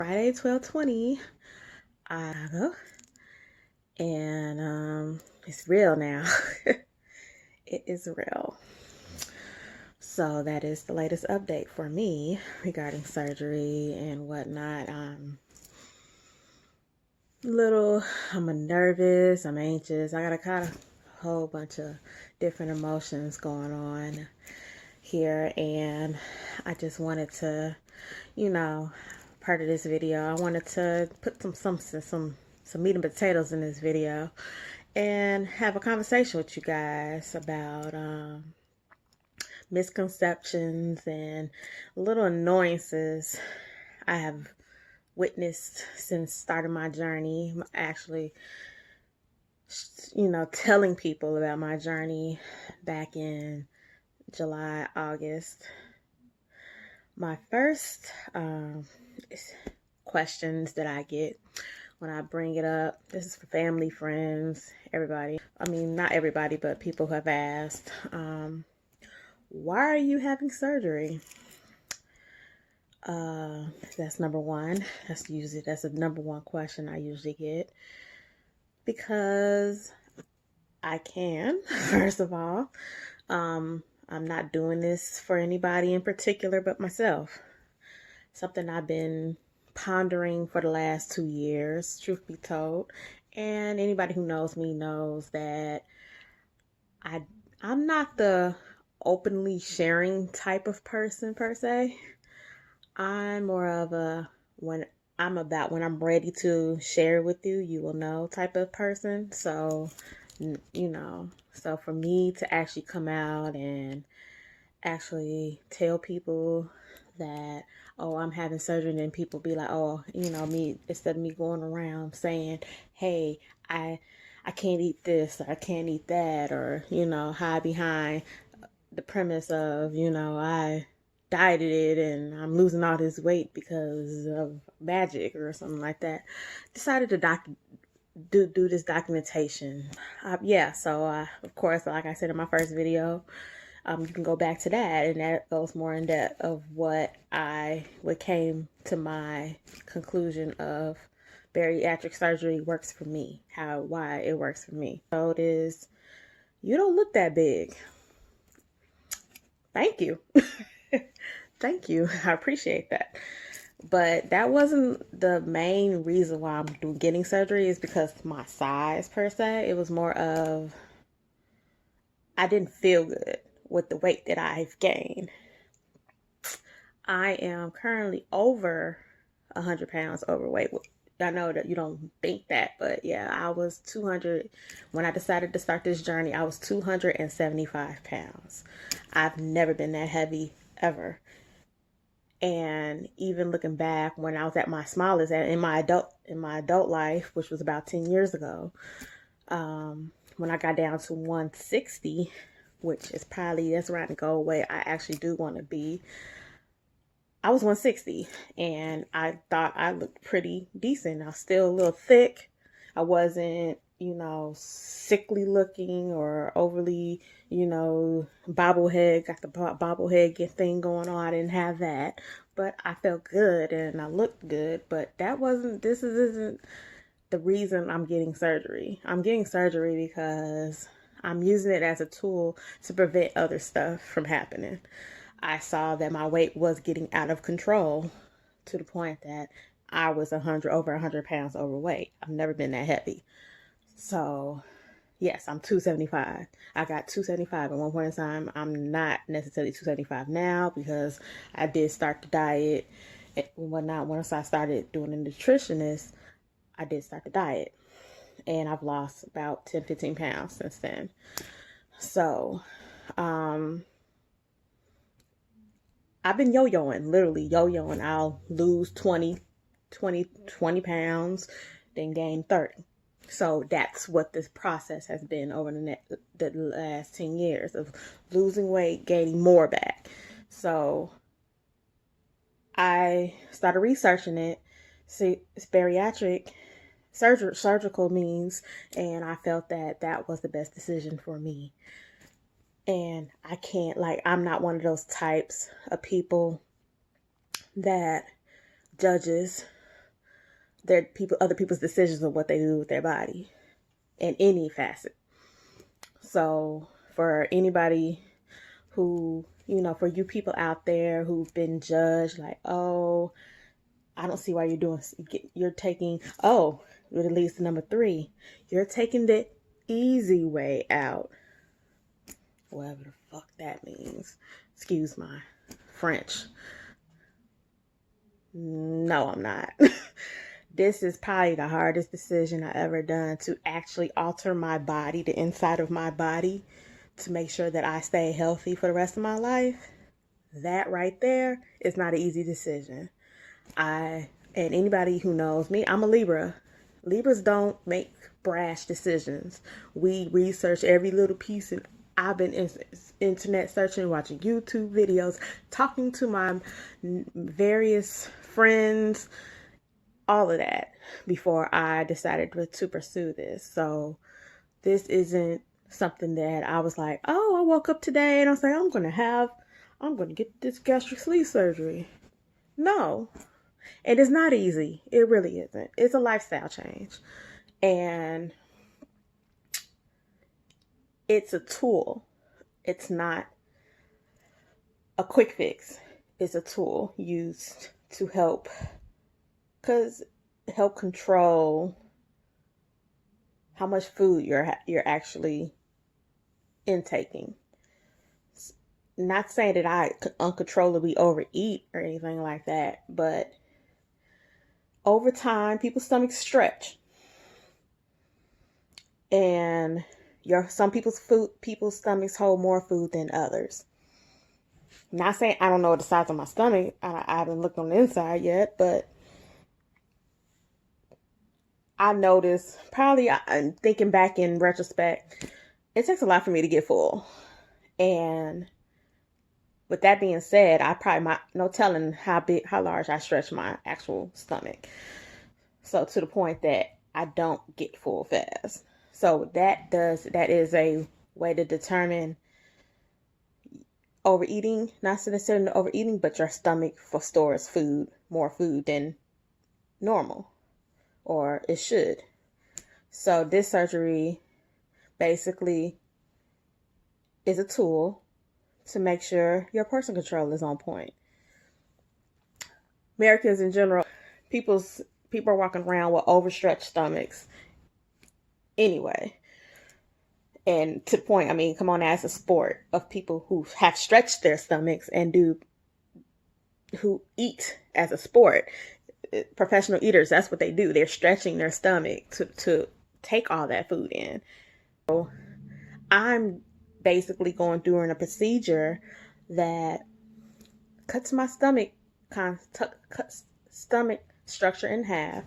Friday 12/20, Chicago, and it's real now. It is real. So that is the latest update for me regarding surgery and whatnot. I'm nervous, I'm anxious. I got a kind of whole bunch of different emotions going on here, and I just wanted to, part of this video, I wanted to put some meat and potatoes in this video and have a conversation with you guys about misconceptions and little annoyances I have witnessed since starting my journey. Actually, telling people about my journey back in July, August. My first questions that I get when I bring it up, this is for family, friends, everybody. I mean, not everybody, but people who have asked, why are you having surgery? That's number one. That's the number one question I usually get. Because I can, first of all. I'm not doing this for anybody in particular but myself. Something I've been pondering for the last 2 years, truth be told. And anybody who knows me knows that I'm not the openly sharing type of person per se. I'm more of a when I'm ready to share with you, you will know type of person. So, so for me to actually come out and actually tell people that, oh, I'm having surgery, and then people be like, oh, me, instead of me going around saying, hey, I can't eat this, or I can't eat that, or, hide behind the premise of, I dieted and I'm losing all this weight because of magic or something like that. Decided to do this documentation. So of course, like I said in my first video, you can go back to that, and that goes more in depth of what came to my conclusion of bariatric surgery works for me, why it works for me. So it is, you don't look that big. Thank you. Thank you. I appreciate that. But that wasn't the main reason why I'm getting surgery, is because my size per se. It was more of, I didn't feel good with the weight that I've gained. I am currently over 100 pounds overweight. I know that you don't think that, but yeah, I was 200. When I decided to start this journey, I was 275 pounds. I've never been that heavy ever. And even looking back when I was at my smallest in my adult life, which was about 10 years ago, when I got down to 160, which is probably, that's around the goal weight I actually do want to be. I was 160, and I thought I looked pretty decent. I was still a little thick. I wasn't, sickly looking or overly, bobblehead, got the bobblehead thing going on. I didn't have that, but I felt good and I looked good. But this isn't the reason I'm getting surgery. I'm getting surgery because I'm using it as a tool to prevent other stuff from happening. I saw that my weight was getting out of control to the point that I was over 100 pounds overweight. I've never been that heavy. So, yes, I'm 275. I got 275 at one point in time. I'm not necessarily 275 now because I did start the diet and whatnot. Once I started doing a nutritionist, I did start the diet. And I've lost about 10, 15 pounds since then. So, I've been yo-yoing, literally yo-yoing. I'll lose 20 pounds, then gain 30. So that's what this process has been over the last 10 years of losing weight, gaining more back. So I started researching it. See, it's bariatric surgical means, and I felt that was the best decision for me. And I'm not one of those types of people that judges other people's decisions of what they do with their body in any facet. So for anybody who, for you people out there who've been judged, like, oh, I don't see why you're taking, oh, it leads to number 3. You're taking the easy way out. Whatever the fuck that means. Excuse my French. No, I'm not. This is probably the hardest decision I ever done, to actually alter my body, the inside of my body, to make sure that I stay healthy for the rest of my life. That right there is not an easy decision. And anybody who knows me, I'm a Libra. Libras don't make brash decisions. We research every little piece, and I've been internet searching, watching YouTube videos, talking to my various friends, all of that before I decided to pursue this. So this isn't something that I was like, oh, I woke up today and I was like, I'm going to get this gastric sleeve surgery. No, it is not easy. It really isn't. It's a lifestyle change. And it's a tool. It's not a quick fix. It's a tool used to help control how much food you're actually intaking. Not saying that I uncontrollably overeat or anything like that, but over time, people's stomachs stretch, and some people's stomachs hold more food than others. Not saying I don't know the size of my stomach. I haven't looked on the inside yet, but I noticed, probably, I'm thinking back in retrospect, it takes a lot for me to get full. And with that being said, I probably no telling how large I stretch my actual stomach. So to the point that I don't get full fast. So that is a way to determine overeating, not necessarily overeating, but your stomach stores more food than normal, or it should. So this surgery basically is a tool to make sure your portion control is on point. Americans in general, people are walking around with overstretched stomachs anyway. And to the point, I mean, come on, as a sport of people who have stretched their stomachs and who eat as a sport. Professional eaters, that's what they do. They're stretching their stomach to take all that food in. So I'm basically going through a procedure that cuts my stomach cuts stomach structure in half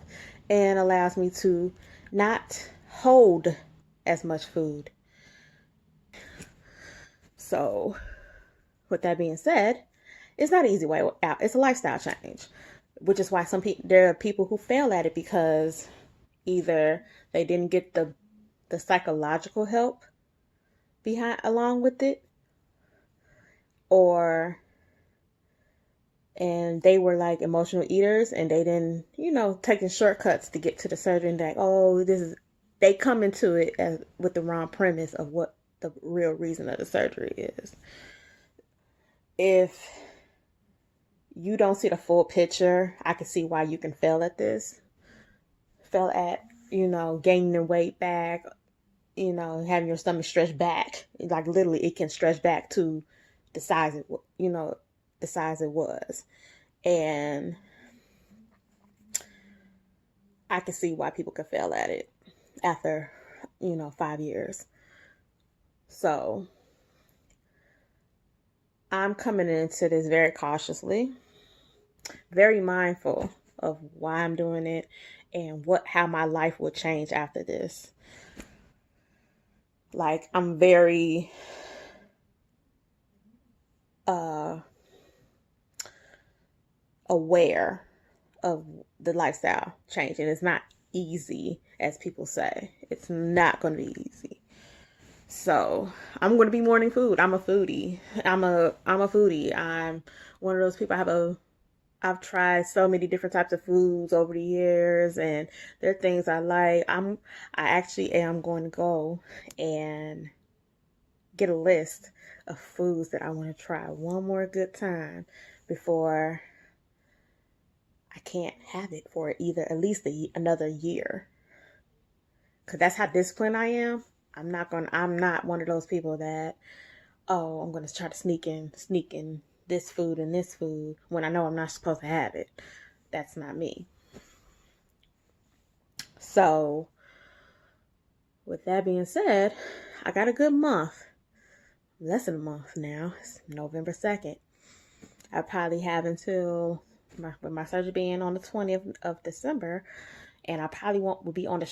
and allows me to not hold as much food. So with that being said, it's not an easy way out. It's a lifestyle change, which is why there are people who fail at it because either they didn't get the psychological help along with it, and they were like emotional eaters and they didn't, taking shortcuts to get to the surgery, and like, oh, they come into it with the wrong premise of what the real reason of the surgery is. If you don't see the full picture, I can see why you can fail at this. Fail at, gaining the weight back, having your stomach stretch back. Like literally it can stretch back to the size it was. And I can see why people could fail at it after, 5 years. So I'm coming into this very cautiously, very mindful of why I'm doing it and how my life will change after this. Like, I'm very aware of the lifestyle change, and it's not easy as people say. It's not going to be easy. So I'm going to be morning food. I'm a foodie. I'm a foodie. I'm one of those people. I I've tried so many different types of foods over the years, and there are things I like. I actually am going to go and get a list of foods that I want to try one more good time before I can't have it for either at least another year. Cause that's how disciplined I am. I'm not one of those people that, oh, I'm gonna try to sneak in this food and this food when I know I'm not supposed to have it. That's not me. So, with that being said, I got a good month. Less than a month now. It's November 2nd. I probably have until with my surgery being on the 20th of December, and I probably won't will be on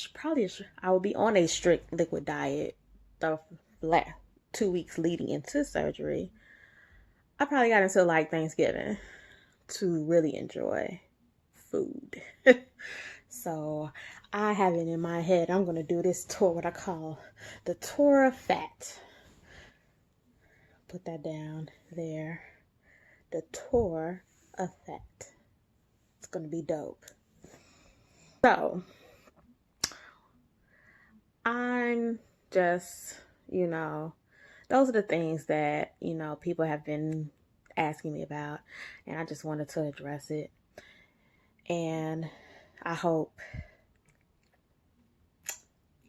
I will be on a strict liquid diet the last 2 weeks leading into surgery. I probably got until like Thanksgiving to really enjoy food. So I have it in my head. I'm gonna do this tour, what I call the tour of fat. Put that down there. The tour of fat. It's gonna be dope. So I'm just, those are the things that, people have been asking me about, and I just wanted to address it. And I hope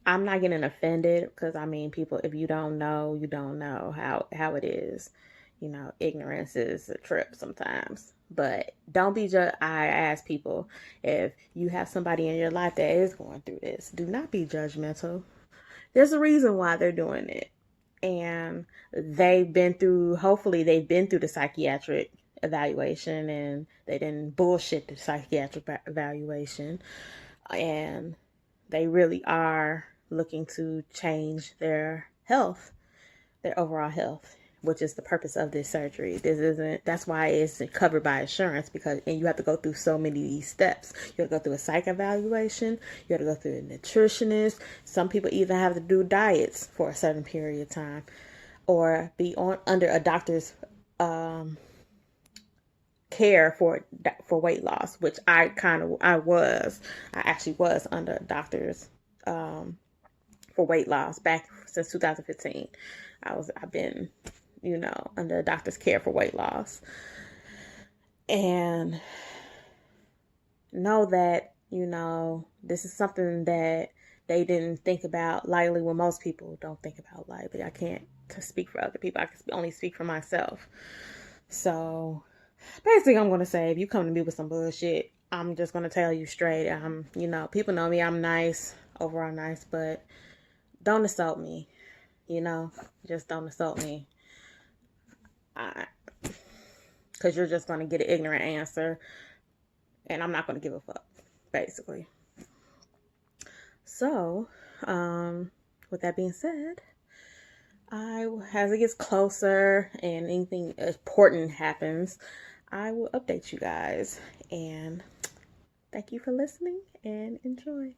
I'm not getting offended, because I mean, people, if you don't know, you don't know how it is. Ignorance is a trip sometimes. But don't be I ask people, if you have somebody in your life that is going through this, do not be judgmental. There's a reason why they're doing it. And hopefully they've been through the psychiatric evaluation, and they didn't bullshit the psychiatric evaluation. And they really are looking to change their health, their overall health, which is the purpose of this surgery. That's why it's covered by insurance, and you have to go through so many of these steps. You have to go through a psych evaluation. You have to go through a nutritionist. Some people even have to do diets for a certain period of time, or be under a doctor's care for weight loss, which I actually was under a doctor's for weight loss back since 2015. I've been, under a doctor's care for weight loss. And know that, this is something that they didn't think about lightly, when most people don't think about lightly. I can't speak for other people. I can only speak for myself. So basically, I'm going to say, if you come to me with some bullshit, I'm just going to tell you straight. People know me. I'm nice, overall nice, but don't insult me. Just don't insult me. Because you're just going to get an ignorant answer, and I'm not going to give a fuck, basically. So, with that being said, as it gets closer and anything important happens, I will update you guys. And thank you for listening, and enjoy.